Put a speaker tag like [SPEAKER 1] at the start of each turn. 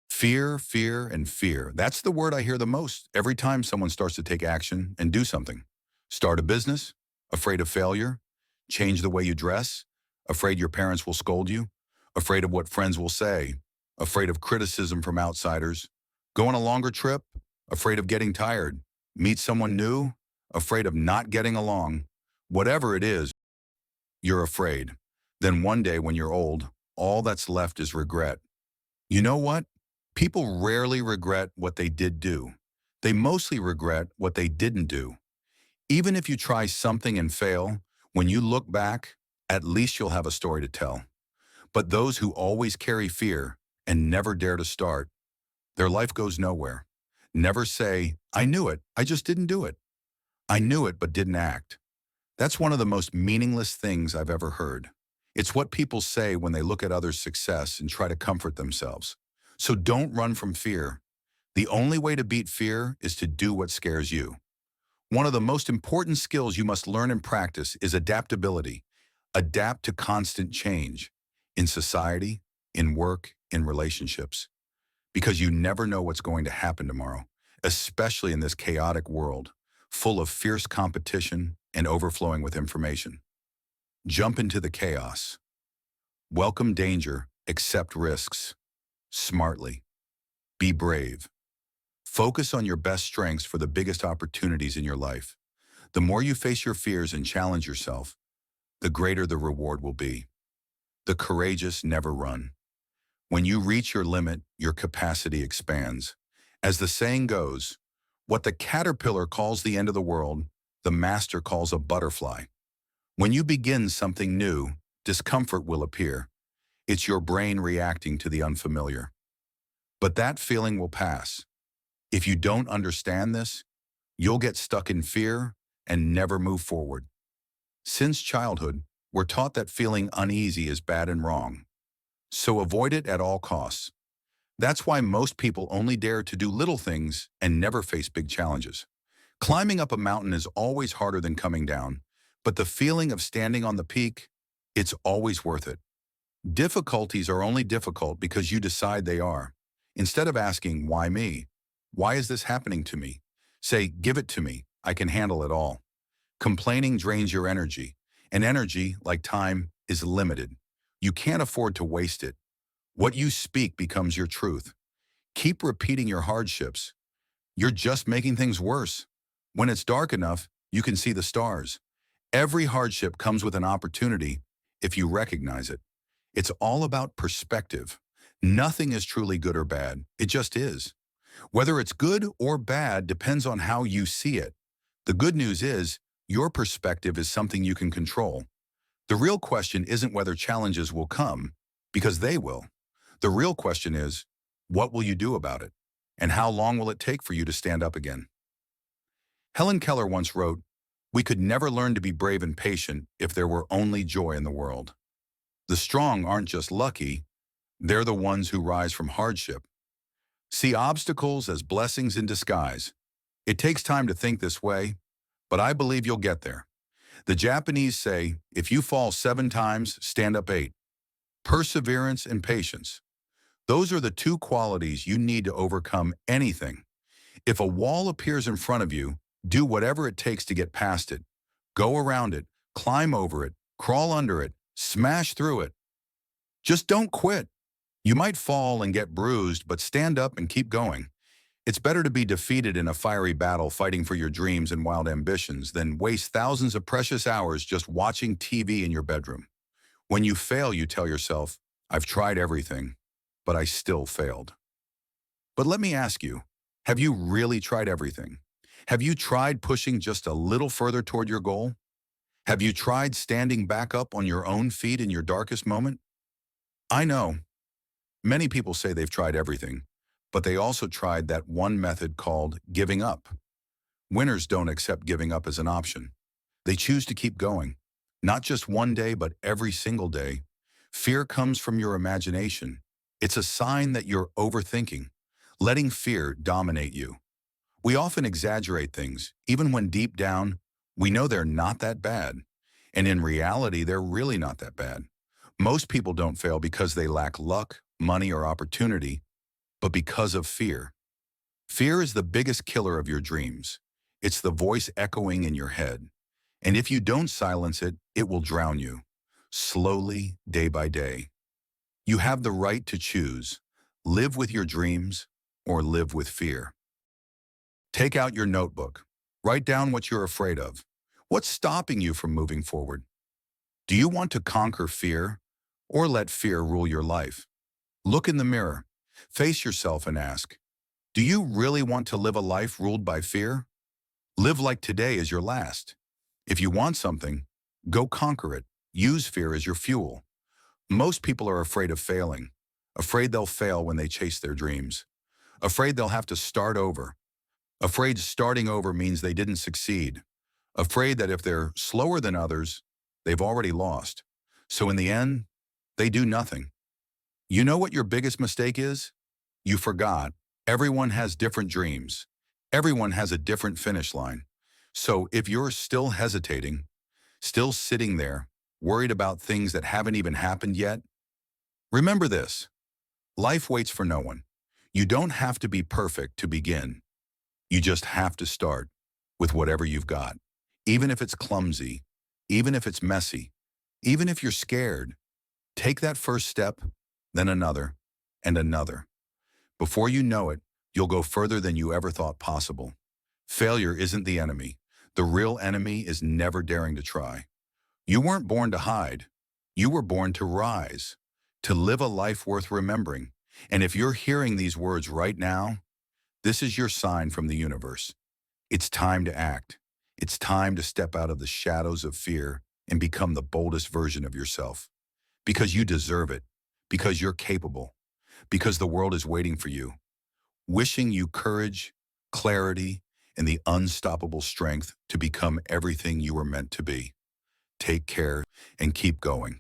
[SPEAKER 1] Fear, fear, and fear. That's the word I hear the most every time someone starts to take action and do something. Start a business, afraid of failure. Change the way you dress, afraid your parents will scold you. Afraid of what friends will say. Afraid of criticism from outsiders. Go on a longer trip, afraid of getting tired. Meet someone new, afraid of not getting along. Whatever it is, you're afraid. Then one day when you're old, all that's left is regret. You know what? People rarely regret what they did do. They mostly regret what they didn't do. Even if you try something and fail, when you look back, at least you'll have a story to tell. But those who always carry fear and never dare to start, their life goes nowhere. Never say, I knew it, I just didn't do it. I knew it but didn't act. That's one of the most meaningless things I've ever heard. It's what people say when they look at others' success and try to comfort themselves. So don't run from fear. The only way to beat fear is to do what scares you. One of the most important skills you must learn and practice is adaptability. Adapt to constant change in society, in work, in relationships. Because you never know what's going to happen tomorrow, especially in this chaotic world, full of fierce competition and overflowing with information. Jump into the chaos. Welcome danger, accept risks. Smartly. Be brave. Focus on your best strengths for the biggest opportunities in your life. The more you face your fears and challenge yourself, the greater the reward will be. The courageous never run. When you reach your limit, your capacity expands. As the saying goes, what the caterpillar calls the end of the world, the master calls a butterfly. When you begin something new, discomfort will appear. It's your brain reacting to the unfamiliar. But that feeling will pass. If you don't understand this, you'll get stuck in fear and never move forward. Since childhood, we're taught that feeling uneasy is bad and wrong. So avoid it at all costs. That's why most people only dare to do little things and never face big challenges. Climbing up a mountain is always harder than coming down, but the feeling of standing on the peak, it's always worth it. Difficulties are only difficult because you decide they are. Instead of asking, why me? Why is this happening to me? Say, give it to me. I can handle it all. Complaining drains your energy, and energy, like time, is limited. You can't afford to waste it. What you speak becomes your truth. Keep repeating your hardships. You're just making things worse. When it's dark enough, you can see the stars. Every hardship comes with an opportunity if you recognize it. It's all about perspective. Nothing is truly good or bad. It just is. Whether it's good or bad depends on how you see it. The good news is, your perspective is something you can control. The real question isn't whether challenges will come, because they will. The real question is, what will you do about it? And how long will it take for you to stand up again? Helen Keller once wrote, "We could never learn to be brave and patient if there were only joy in the world." The strong aren't just lucky, they're the ones who rise from hardship. See obstacles as blessings in disguise. It takes time to think this way, but I believe you'll get there. The Japanese say, if you fall 7 times, stand up 8. Perseverance and patience. Those are the 2 qualities you need to overcome anything. If a wall appears in front of you, do whatever it takes to get past it. Go around it, climb over it, crawl under it, smash through it. Just don't quit. You might fall and get bruised, but stand up and keep going. It's better to be defeated in a fiery battle fighting for your dreams and wild ambitions than waste thousands of precious hours just watching TV in your bedroom. When you fail, you tell yourself, I've tried everything, but I still failed. But let me ask you, have you really tried everything? Have you tried pushing just a little further toward your goal? Have you tried standing back up on your own feet in your darkest moment? I know. Many people say they've tried everything, but they also tried that one method called giving up. Winners don't accept giving up as an option. They choose to keep going, not just one day, but every single day. Fear comes from your imagination. It's a sign that you're overthinking, letting fear dominate you. We often exaggerate things, even when deep down, we know they're not that bad. And in reality, they're really not that bad. Most people don't fail because they lack luck, money, or opportunity, but because of fear. Fear is the biggest killer of your dreams. It's the voice echoing in your head. And if you don't silence it, it will drown you, slowly, day by day. You have the right to choose. Live with your dreams or live with fear. Take out your notebook. Write down what you're afraid of. What's stopping you from moving forward? Do you want to conquer fear or let fear rule your life? Look in the mirror. Face yourself and ask, do you really want to live a life ruled by fear? Live like today is your last. If you want something, go conquer it. Use fear as your fuel. Most people are afraid of failing, afraid they'll fail when they chase their dreams, afraid they'll have to start over, afraid starting over means they didn't succeed, afraid that if they're slower than others, they've already lost. So in the end, they do nothing. You know what your biggest mistake is? You forgot. Everyone has different dreams. Everyone has a different finish line. So if you're still hesitating, still sitting there, worried about things that haven't even happened yet, remember this. Life waits for no one. You don't have to be perfect to begin. You just have to start with whatever you've got. Even if it's clumsy, even if it's messy, even if you're scared, take that first step, then another, and another. Before you know it, you'll go further than you ever thought possible. Failure isn't the enemy. The real enemy is never daring to try. You weren't born to hide. You were born to rise, to live a life worth remembering. And if you're hearing these words right now, this is your sign from the universe. It's time to act. It's time to step out of the shadows of fear and become the boldest version of yourself. Because you deserve it. Because you're capable. Because the world is waiting for you. Wishing you courage, clarity, and the unstoppable strength to become everything you were meant to be. Take care and keep going.